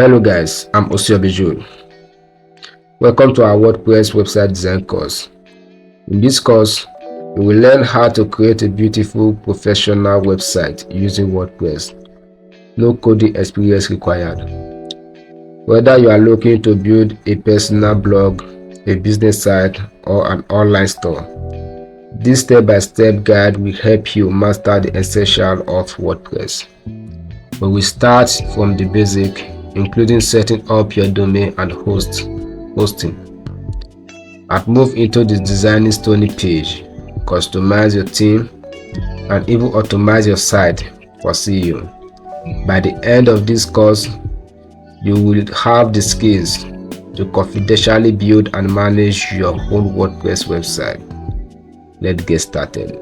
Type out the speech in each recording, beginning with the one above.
Hello guys, I'm Osiobijo. Welcome to our WordPress website design course. In this course, you will learn how to create a beautiful professional website using WordPress. No coding experience required. Whether you are looking to build a personal blog, a business site, or an online store, this step-by-step guide will help you master the essentials of WordPress. We will start from the basic, including setting up your domain and hosting, and move into the designing story page, customize your theme, and even automate your site for SEO. By the end of this course, you will have the skills to confidentially build and manage your own WordPress website. Let's get started.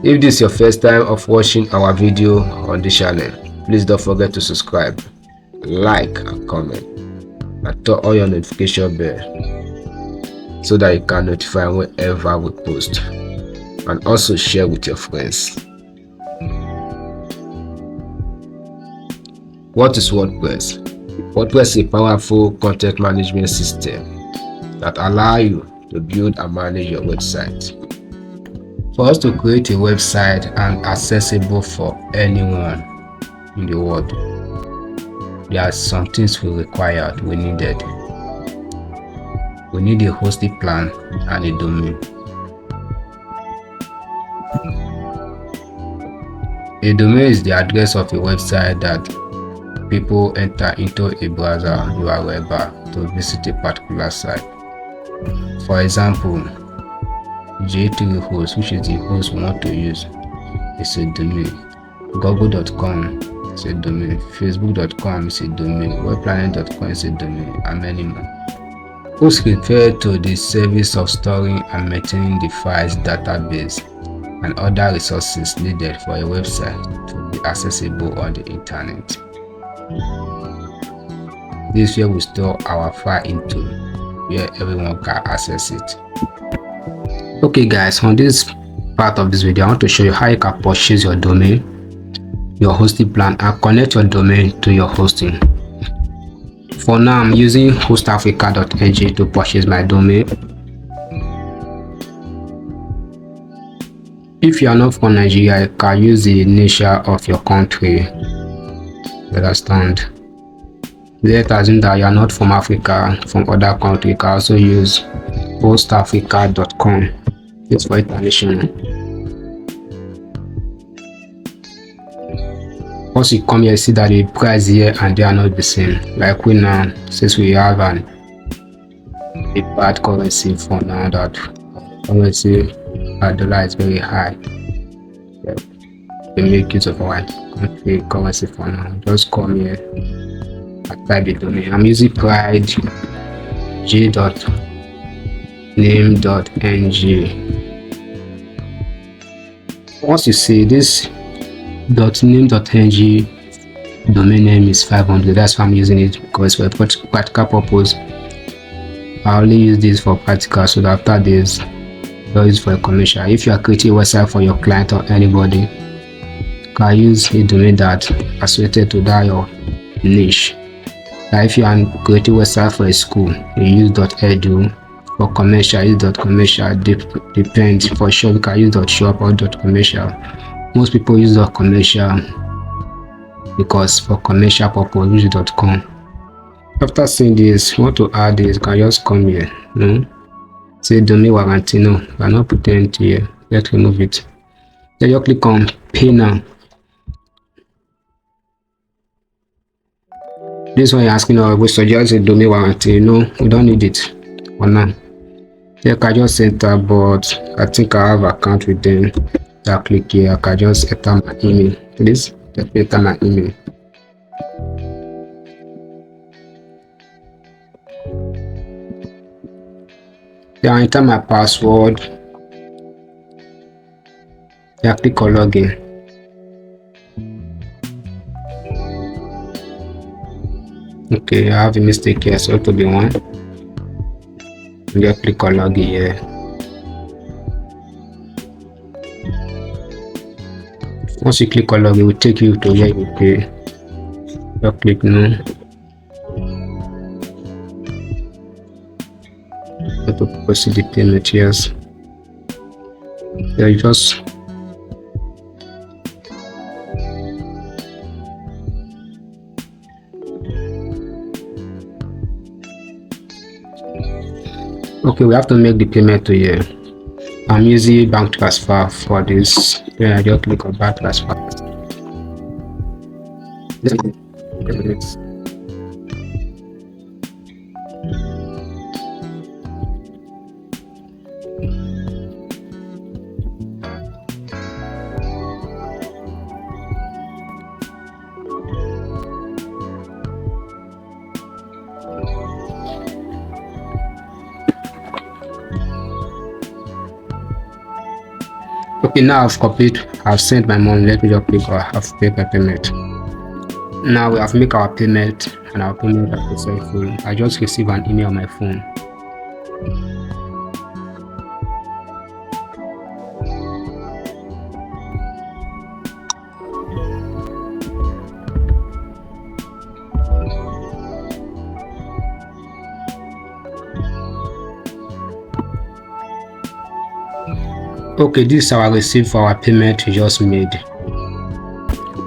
If this is your first time of watching our video on this channel, please don't forget to subscribe, like and comment, and turn on your notification bell so that you can notify whenever we post, and also share with your friends. What is WordPress? WordPress is a powerful content management system that allows you to build and manage your website. For us to create a website and accessible for anyone in the world, there are some things we needed. We need a hosting plan and a domain. A domain is the address of a website that people enter into a browser URL bar to visit a particular site. For example, J3 host, which is the host we want to use, is a domain. Google.com is a domain. Facebook.com is a domain. Webplanet.com is a domain, and many more. Hosts refer to the service of storing and maintaining the files, database, and other resources needed for a website to be accessible on the internet. This is where we store our file into, where everyone can access it. Okay guys, on this part of this video, I want to show you how you can purchase your domain, your hosting plan, and connect your domain to your hosting. For now, I'm using hostafrica.ng to purchase my domain. If you are not from Nigeria, you can use the initial of your country. Understand? Let's assume that you are not from Africa, from other countries. You can also use hostafrica.com. It's for international. Once you come here, you see that the price here and they are not the same. Like we now, since we have a bad currency for now, that currency dollar is very high. We make use of our country currency for now. Just come here and type the domain. I'm using pride j.name.ng. Once you see this .name.ng domain name is 500, that's why I'm using it, because for practical purpose I only use this for practical, so that after this don't use for a commercial. If you are creating a website for your client or anybody, you can use a domain that associated to that your niche. Now if you are creating a website for a school, you use .edu. For commercial, use .commercial. Depends. For shop, you can use .shop or .commercial. Most people use .commercial because for commercial purpose use .com. After seeing this, you want to add this, you can just come here. Say domain warranty. No, you cannot put it here. Let's remove it. Then you click on pay now. This one you're asking, we suggest a domain warranty. No, we don't need it for now. Then I can just enter, but I think I have an account with them. I click here, I can just enter my email. Please let me enter my email. Then I enter my password. Then I click on login. Okay, I have a mistake here, so it will be one. Just click on login here. Once you click on login, it will take you to where you pay. Just click no. to proceed the payment. Yes, yeah, you just okay, we have to make the payment to here. I'm using bank transfer for this. Yeah, I just click on bank transfer. Okay, now I've sent my money. Let me just click on have paid my payment. Now we have made our payment and our payment is successful. I just received an email on my phone. Okay, this is our receipt for our payment we just made.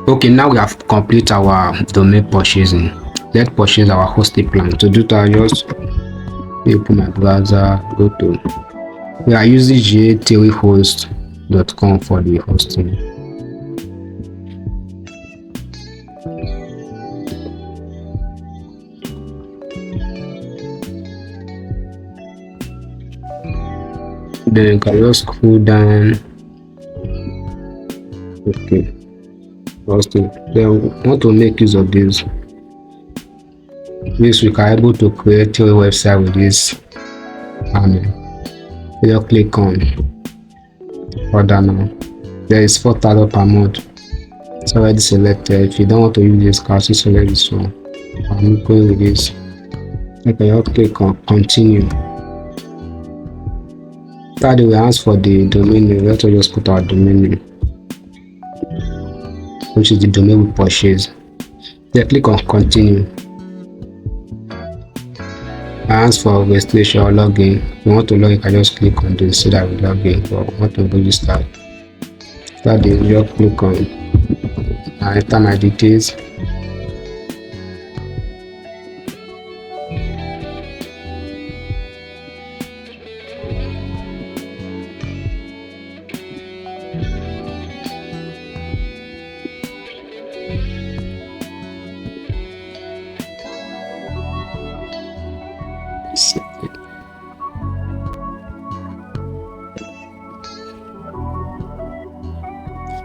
Okay, now we have complete our domain purchasing. Let's purchase our hosting plan. To do that, just open my browser, go to, we are using ga3host.com for the hosting. Then you can just scroll down. Okay, hosting. Then we want to make use of this. This we are able to create a website with this. You click on order now. There is 4,000 per month. It's already selected. If you don't want to use this, can also select this one. I'm going with this. Okay, you click on continue. After we ask for the domain name, let's just put our domain name, which is the domain we purchase. Then click on continue. Ask for registration or login. If you want to log in, you can just click on this so that we log in. But we want to register. After this, just click on enter my details.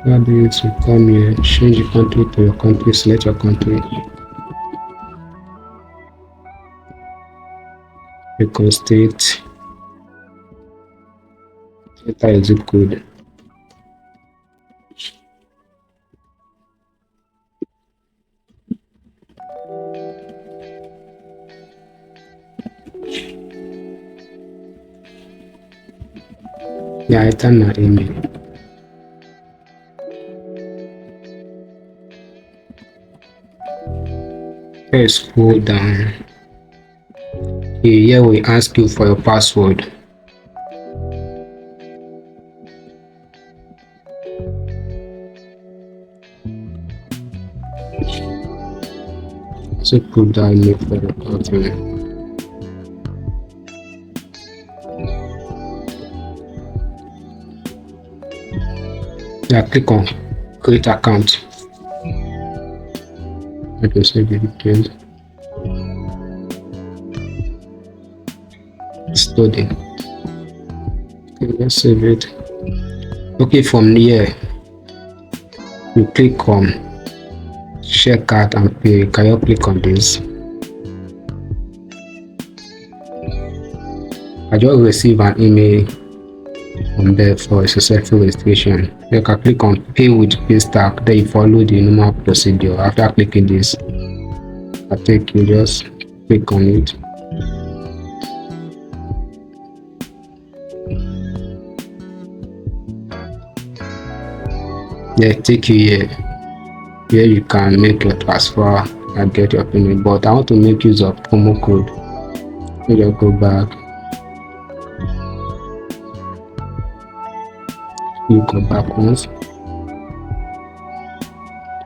After this, you come here, change the country to your country, select your country. Click on state, enter your zip code. Yeah, enter my email. Let's scroll down. Here we ask you for your password. So put that email for the country. Yeah, click on create account. Let me save the details. Study. Okay, let's save it. Okay, from here you click on check out and pay. Can you click on this? I just received an email from there for a successful registration. You can click on pay with paystack, then you follow the normal procedure. After clicking this, I think you just click on it. Yeah, take you here. Here you can make your transfer and get your payment, but I want to make use of promo code. So just go back. You go back once,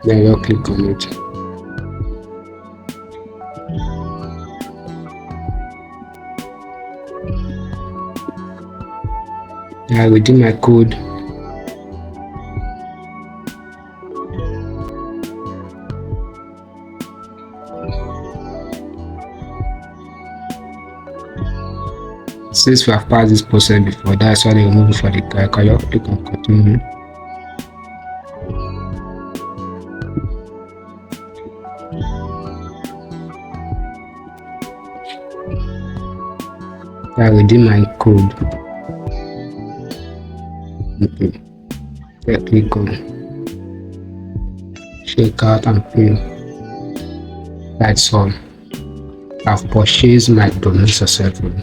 then you click on it. I will do my code. Since we have passed this process before, that's why they remove it for the guy. Can you click on continue? I will do my code. Okay. Then click on check out and pay. That's all. I've purchased my domain successfully.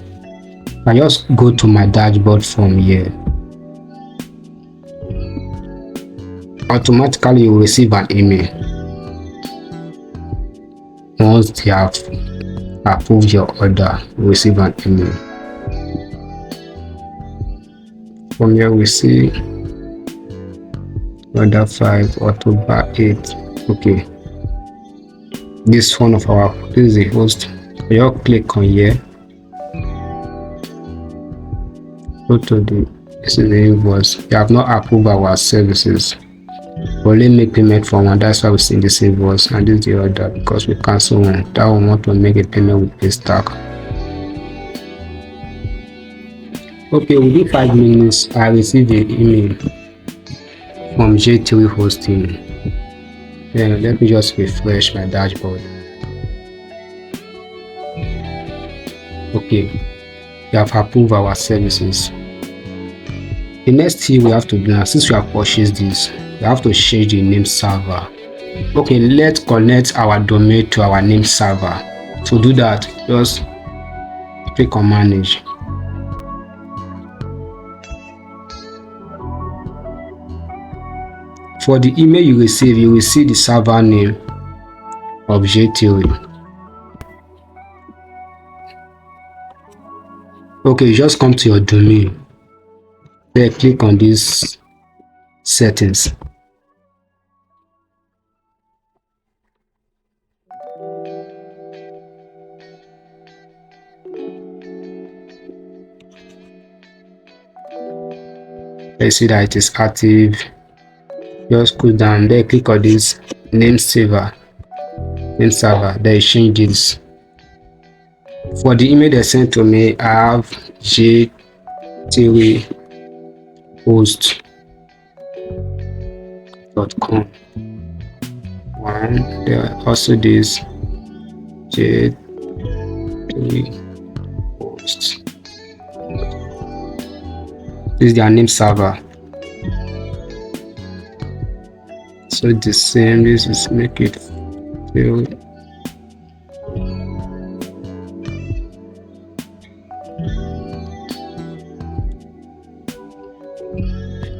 I just go to my dashboard from here. Automatically you will receive an email once they have approved your order. You receive an email. From here we see order 5 October 8. Okay, this one of our, this is the host. You click on here, go to the, this is the invoice. You have not approved our services, only make payment for one. That's why we see this invoice, and this is the order because we cancel one. That one want to make a payment with a stack. Okay, within 5 minutes I received an email from J3 hosting. Then let me just refresh my dashboard. Okay, we have approved our services. The next thing we have to do now, since we have purchased this, we have to change the name server. Okay, let's connect our domain to our name server. To do that, just click on manage. For the email you receive, you will see the server name of J3. Okay, you just come to your domain, then click on this settings. Let's see that it is active. Just go down there, click on this name server, then change this. For the email they sent to me, I have j3host.com. One, there are also this j3host. This is their name server. So the same, this is make it fill.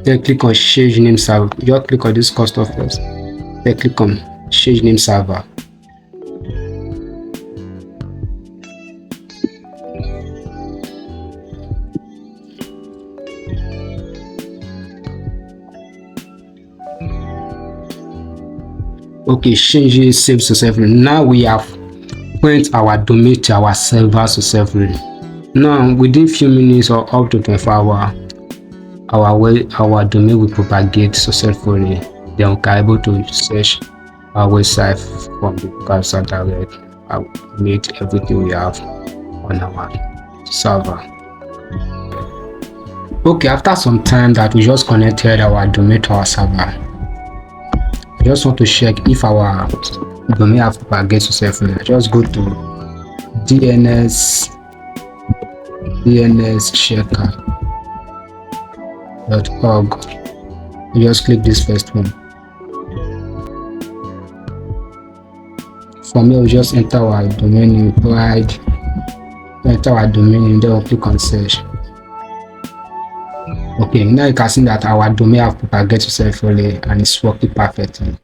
Then click on change name server. Just click on this cost of first. Then click on change name server. Okay, change it, save successfully. Now we have point our domain to our server successfully. Now within few minutes or up to 24 hours, our domain will propagate successfully. Then we are able to search our website from the browser direct. I made everything we have on our server. Okay, after some time that we just connected our domain to our server, I just want to check if our domain have propagated successfully. I just go to DNS checker.org. You just click this first one. From here, we just enter our domain name, then we'll click on search. Okay, now you can see that our domain have propagated successfully and it's working perfectly.